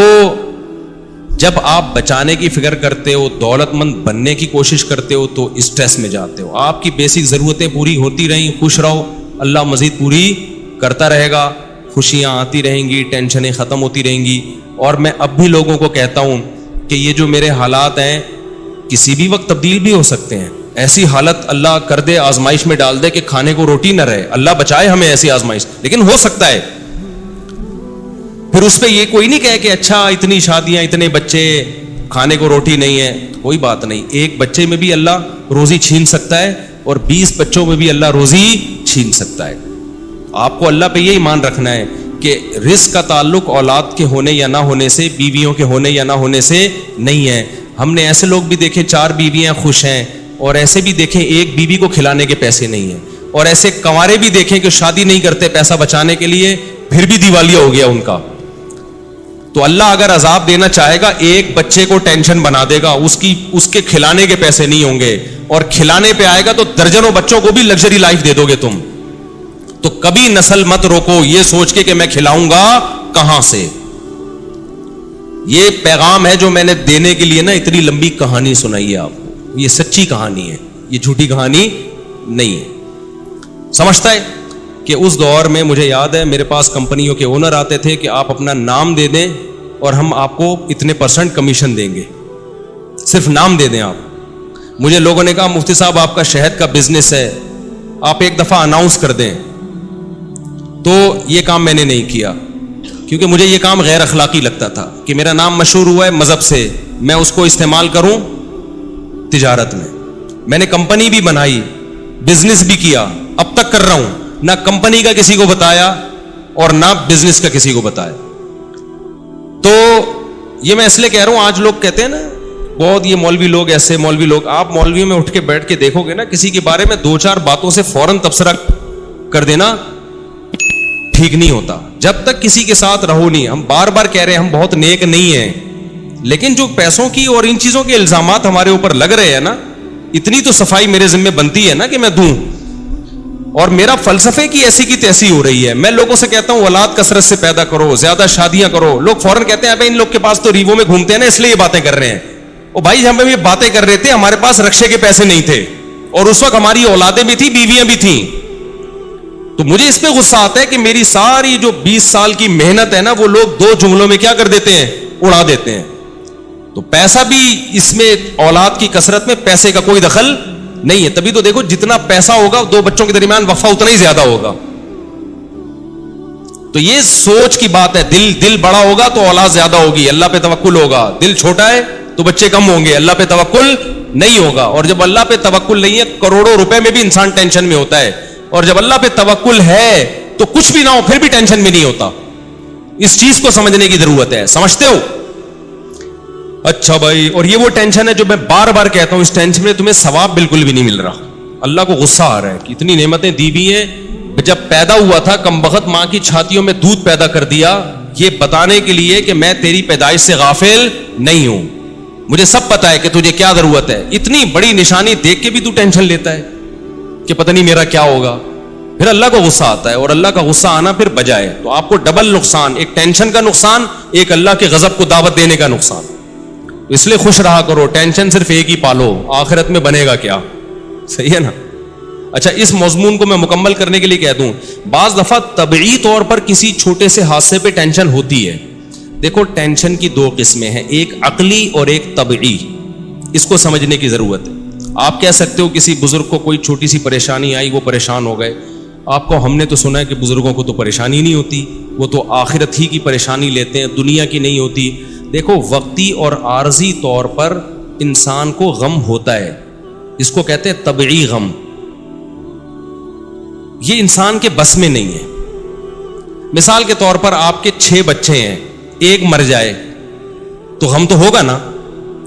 جب آپ بچانے کی فکر کرتے ہو, دولت مند بننے کی کوشش کرتے ہو, تو اسٹریس میں جاتے ہو. آپ کی بیسک ضرورتیں پوری ہوتی رہیں, خوش رہو, اللہ مزید پوری کرتا رہے گا, خوشیاں آتی رہیں گی, ٹینشنیں ختم ہوتی رہیں گی. اور میں اب بھی لوگوں کو کہتا ہوں کہ یہ جو میرے حالات ہیں کسی بھی وقت تبدیل بھی ہو سکتے ہیں. ایسی حالت اللہ کر دے, آزمائش میں ڈال دے کہ کھانے کو روٹی نہ رہے, اللہ بچائے ہمیں ایسی آزمائش, لیکن ہو سکتا ہے. پھر اس پہ یہ کوئی نہیں کہے کہ اچھا اتنی شادیاں, اتنے بچے, کھانے کو روٹی نہیں ہے. کوئی بات نہیں, ایک بچے میں بھی اللہ روزی چھین سکتا ہے اور 20 بچوں میں بھی اللہ روزی چھین سکتا ہے. آپ کو اللہ پہ یہ ایمان رکھنا ہے کہ رزق کا تعلق اولاد کے ہونے یا نہ ہونے سے, بیویوں کے ہونے یا نہ ہونے سے نہیں ہے. ہم نے ایسے لوگ بھی دیکھے 4 بیویاں خوش ہیں, اور ایسے بھی دیکھیں ایک بیوی کو کھلانے کے پیسے نہیں ہیں, اور ایسے کنوارے بھی دیکھیں کہ شادی نہیں کرتے پیسہ بچانے کے لیے, پھر بھی دیوالیہ ہو گیا ان کا. تو اللہ اگر عذاب دینا چاہے گا, ایک بچے کو ٹینشن بنا دے گا, اس کے کھلانے کے پیسے نہیں ہوں گے, اور کھلانے پہ آئے گا تو درجنوں بچوں کو بھی لگژری لائف دے دو گے تم. تو کبھی نسل مت روکو یہ سوچ کے کہ میں کھلاؤں گا کہاں سے. یہ پیغام ہے جو میں نے دینے کے لیے نا اتنی لمبی کہانی سنائی ہے آپ کو. یہ سچی کہانی ہے, یہ جھوٹی کہانی نہیں ہے. سمجھتا ہے کہ اس دور میں مجھے یاد ہے میرے پاس کمپنیوں کے اونر آتے تھے کہ آپ اپنا نام دے دیں اور ہم آپ کو اتنے % کمیشن دیں گے, صرف نام دے دیں آپ. مجھے لوگوں نے کہا مفتی صاحب آپ کا شہد کا بزنس ہے, آپ ایک دفعہ اناؤنس کر دیں. تو یہ کام میں نے نہیں کیا, کیونکہ مجھے یہ کام غیر اخلاقی لگتا تھا کہ میرا نام مشہور ہوا ہے مذہب سے, میں اس کو استعمال کروں تجارت میں. میں نے کمپنی بھی بنائی, بزنس بھی کیا, اب تک کر رہا ہوں, نہ کمپنی کا کسی کو بتایا اور نہ بزنس کا کسی کو بتایا. تو یہ میں اس لیے کہہ رہا ہوں, آج لوگ کہتے ہیں نا بہت یہ مولوی لوگ ایسے, مولوی لوگ, آپ مولوی میں اٹھ کے بیٹھ کے دیکھو گے نا, کسی کے بارے میں 2-4 باتوں سے فوراً تبصرہ کر دینا ٹھیک نہیں ہوتا. جب تک کسی کے ساتھ رہو نہیں, ہم بار بار کہہ رہے ہیں ہم بہت نیک نہیں ہیں, لیکن جو پیسوں کی اور ان چیزوں کے الزامات ہمارے اوپر لگ رہے ہیں نا, اتنی تو صفائی میرے ذمہ بنتی ہے نا کہ میں دوں. اور میرا فلسفے کی ایسی کی تیسی ہو رہی ہے. میں لوگوں سے کہتا ہوں اولاد کثرت سے پیدا کرو, زیادہ شادیاں کرو. لوگ فوراً کہتے ہیں ابے ان لوگ کے پاس تو ریوو میں گھومتے ہیں نا اس لیے یہ باتیں کر رہے ہیں. او بھائی ہم یہ باتیں کر رہے تھے, ہمارے پاس رکشے کے پیسے نہیں تھے, اور اس وقت ہماری اولادیں بھی تھی, بیویاں بھی تھیں. تو مجھے اس پہ غصہ آتا ہے کہ میری ساری جو 20 سال کی محنت ہے نا وہ لوگ 2 جملوں میں کیا کر دیتے ہیں, اڑا دیتے ہیں. تو پیسہ بھی اس میں, اولاد کی کثرت میں پیسے کا کوئی دخل نہیں ہے. تبھی تو دیکھو جتنا پیسہ ہوگا 2 بچوں کے درمیان وفا اتنا ہی زیادہ ہوگا. تو یہ سوچ کی بات ہے. دل بڑا ہوگا تو اولاد زیادہ ہوگی, اللہ پہ توکل ہوگا. دل چھوٹا ہے تو بچے کم ہوں گے, اللہ پہ توکل نہیں ہوگا. اور جب اللہ پہ توکل نہیں ہے, کروڑوں روپے میں بھی انسان ٹینشن میں ہوتا ہے, اور جب اللہ پہ توکل ہے تو کچھ بھی نہ ہو پھر بھی ٹینشن میں نہیں ہوتا. اس چیز کو سمجھنے کی ضرورت ہے. سمجھتے ہو؟ اچھا بھائی, اور یہ وہ ٹینشن ہے جو میں بار بار کہتا ہوں, اس ٹینشن میں تمہیں ثواب بالکل بھی نہیں مل رہا. اللہ کو غصہ آ رہا ہے کہ اتنی نعمتیں دی بھی ہیں, جب پیدا ہوا تھا کم بخت ماں کی چھاتیوں میں دودھ پیدا کر دیا, یہ بتانے کے لیے کہ میں تیری پیدائش سے غافل نہیں ہوں, مجھے سب پتا ہے کہ تجھے کیا ضرورت ہے. اتنی بڑی نشانی دیکھ کے بھی تو ٹینشن لیتا ہے کہ پتہ نہیں میرا کیا ہوگا. پھر اللہ کو غصہ آتا ہے, اور اللہ کا غصہ آنا پھر بجائے. تو آپ کو ڈبل نقصان, ایک ٹینشن کا نقصان, ایک اللہ کے غضب کو دعوت دینے کا نقصان. اس لیے خوش رہا کرو, ٹینشن صرف ایک ہی پالو, آخرت میں بنے گا کیا. صحیح ہے نا. اچھا, اس مضمون کو میں مکمل کرنے کے لیے کہہ دوں, بعض دفعہ طبعی طور پر کسی چھوٹے سے حادثے پہ ٹینشن ہوتی ہے. دیکھو ٹینشن کی 2 قسمیں ہیں, ایک عقلی اور ایک طبعی. اس کو سمجھنے کی ضرورت ہے. آپ کہہ سکتے ہو کسی بزرگ کو کوئی چھوٹی سی پریشانی آئی, وہ پریشان ہو گئے. آپ کو ہم نے تو سنا ہے کہ بزرگوں کو تو پریشانی نہیں ہوتی, وہ تو آخرت ہی کی پریشانی لیتے ہیں, دنیا کی نہیں ہوتی. دیکھو وقتی اور عارضی طور پر انسان کو غم ہوتا ہے, اس کو کہتے ہیں طبعی غم. یہ انسان کے بس میں نہیں ہے. مثال کے طور پر آپ کے 6 بچے ہیں, ایک مر جائے تو غم تو ہوگا نا.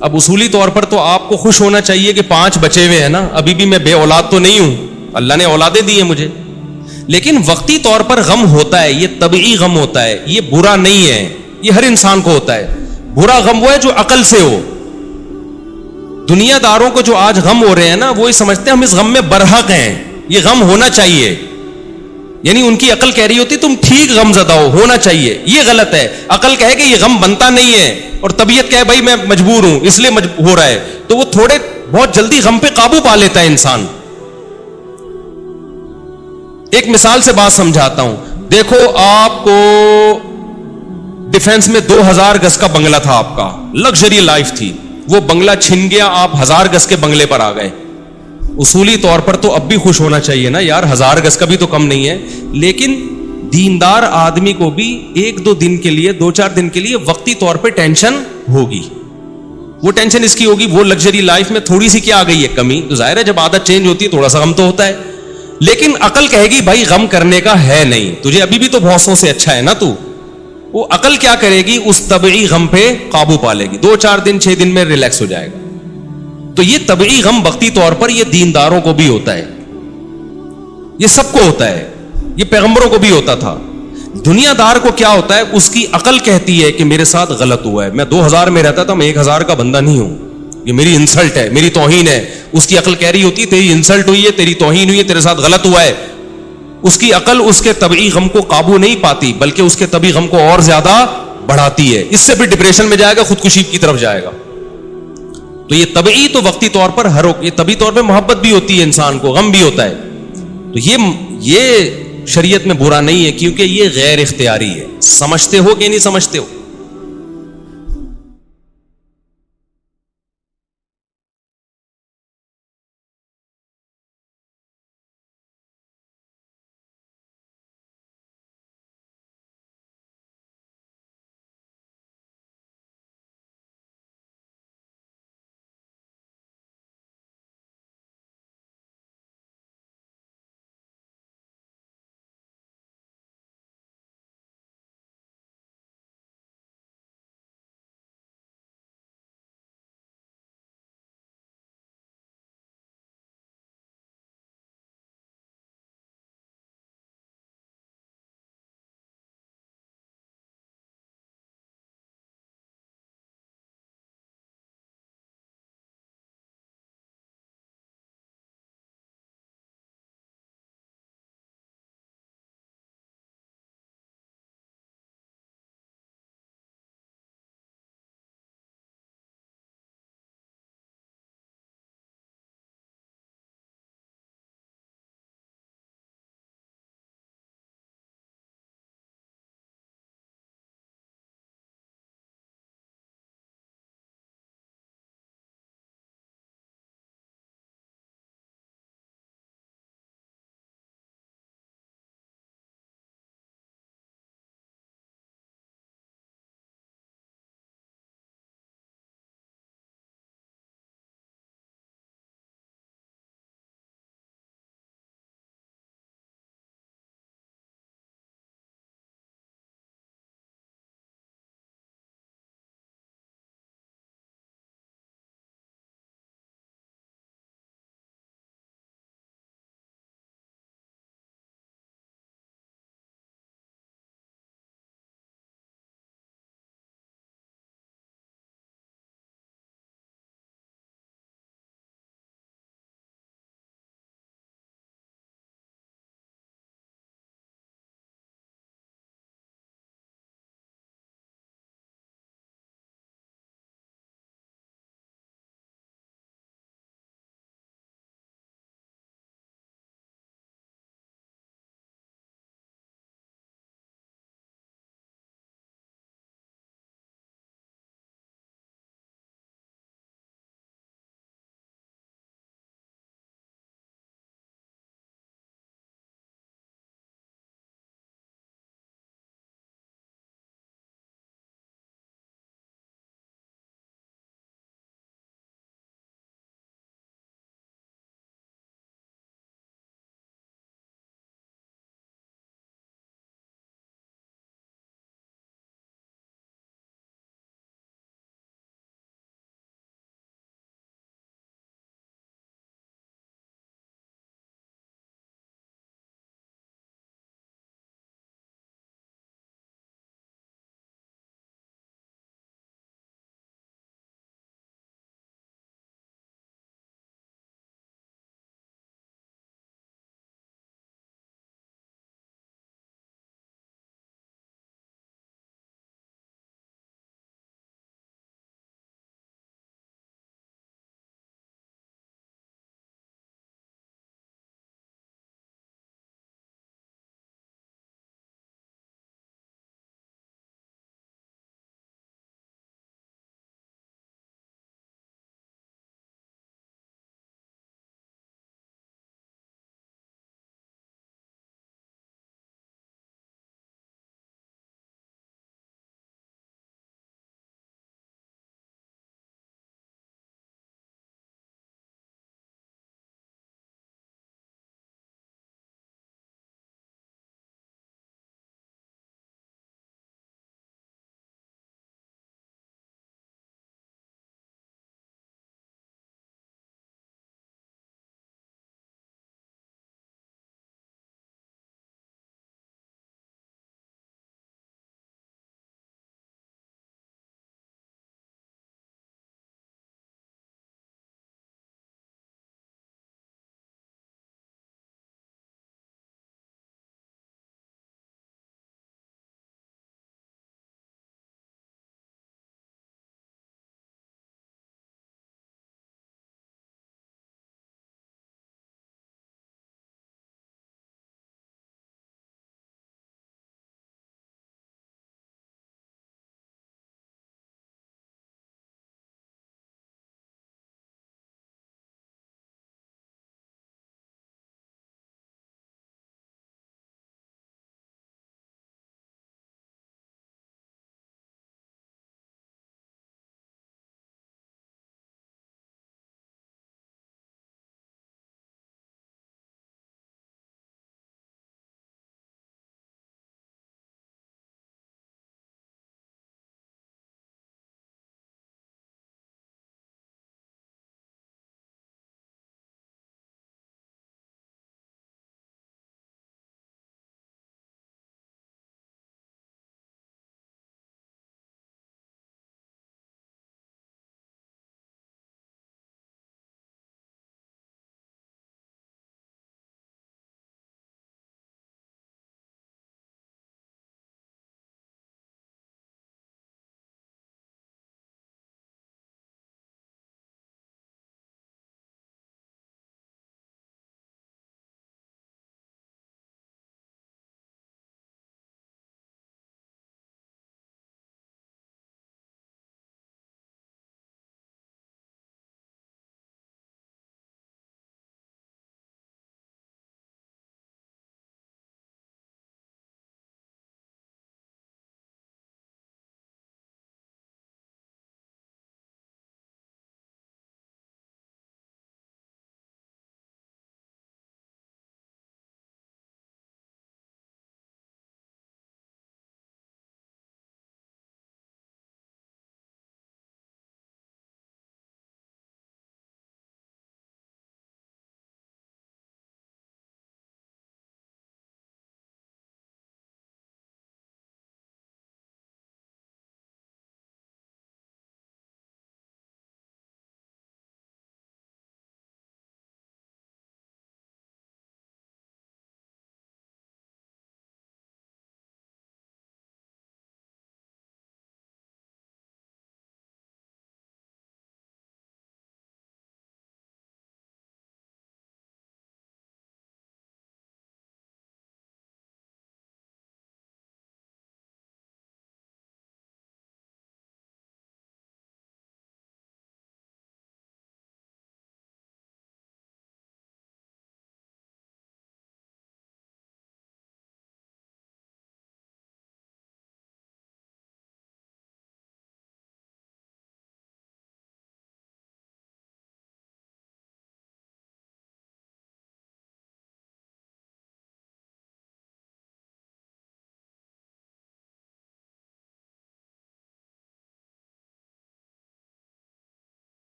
اب اصولی طور پر تو آپ کو خوش ہونا چاہیے کہ 5 بچے ہوئے ہیں نا, ابھی بھی میں بے اولاد تو نہیں ہوں, اللہ نے اولادیں دی ہیں مجھے. لیکن وقتی طور پر غم ہوتا ہے, یہ طبعی غم ہوتا ہے, یہ برا نہیں ہے, یہ ہر انسان کو ہوتا ہے. برا غم وہ ہے جو عقل سے ہو. دنیا داروں کو جو آج غم ہو رہے ہیں نا, وہ یہ سمجھتے ہیں ہم اس غم میں برحق ہیں, یہ غم ہونا چاہیے. یعنی ان کی عقل کہہ رہی ہوتی تم ٹھیک غم زدہ ہونا چاہیے, یہ غلط ہے. عقل کہے کہ یہ غم بنتا نہیں ہے, اور طبیعت کہے بھائی میں مجبور ہوں اس لیے ہو رہا ہے, تو وہ تھوڑے بہت جلدی غم پہ قابو پا لیتا ہے انسان. ایک مثال سے بات سمجھاتا ہوں. دیکھو آپ کو ڈیفنس میں 2000 گز کا بنگلہ تھا, آپ کا لگژری لائف تھی, وہ بنگلہ چھن گیا, آپ 1000 گز کے بنگلے پر آ گئے. اصولی طور پر تو اب بھی خوش ہونا چاہیے نا یار, 1000 گز کا بھی تو کم نہیں ہے. لیکن دیندار آدمی کو بھی 1-2 دن کے لیے, 2-4 دن کے لیے وقتی طور پہ ٹینشن ہوگی. وہ ٹینشن اس کی ہوگی, وہ لگژری لائف میں تھوڑی سی کیا آ گئی ہے کمی, تو ظاہر ہے جب عادت چینج ہوتی ہے تھوڑا سا غم تو ہوتا ہے. لیکن عقل کہے گی بھائی غم کرنے کا ہے نہیں, تجھے ابھی بھی تو بہت سے اچھا ہے نا تو. وہ عقل کیا کرے گی, اس طبعی غم پہ قابو پا لے گی, 2-4 دن 6 دن میں ریلیکس ہو جائے گا. تو یہ طبعی غم وقتی طور پر یہ دینداروں کو بھی ہوتا ہے, یہ سب کو ہوتا ہے, یہ پیغمبروں کو بھی ہوتا تھا. دنیا دار کو کیا ہوتا ہے, اس کی عقل کہتی ہے کہ میرے ساتھ غلط ہوا ہے, میں 2000 میں رہتا تھا, میں 1000 کا بندہ نہیں ہوں, یہ میری انسلٹ ہے, میری توہین ہے. اس کی عقل کہہ رہی ہوتی ہے تیری انسلٹ ہوئی ہے, تیری توہین ہوئی ہے, تیرے ساتھ غلط ہوا ہے. اس کی عقل اس کے طبعی غم کو قابو نہیں پاتی, بلکہ اس کے طبعی غم کو اور زیادہ بڑھاتی ہے. اس سے پھر ڈپریشن میں جائے گا, خودکشی کی طرف جائے گا. تو یہ طبعی تو وقتی طور پر یہ طبعی طور پہ محبت بھی ہوتی ہے انسان کو, غم بھی ہوتا ہے. تو یہ شریعت میں برا نہیں ہے, کیونکہ یہ غیر اختیاری ہے. سمجھتے ہو کہ نہیں سمجھتے ہو؟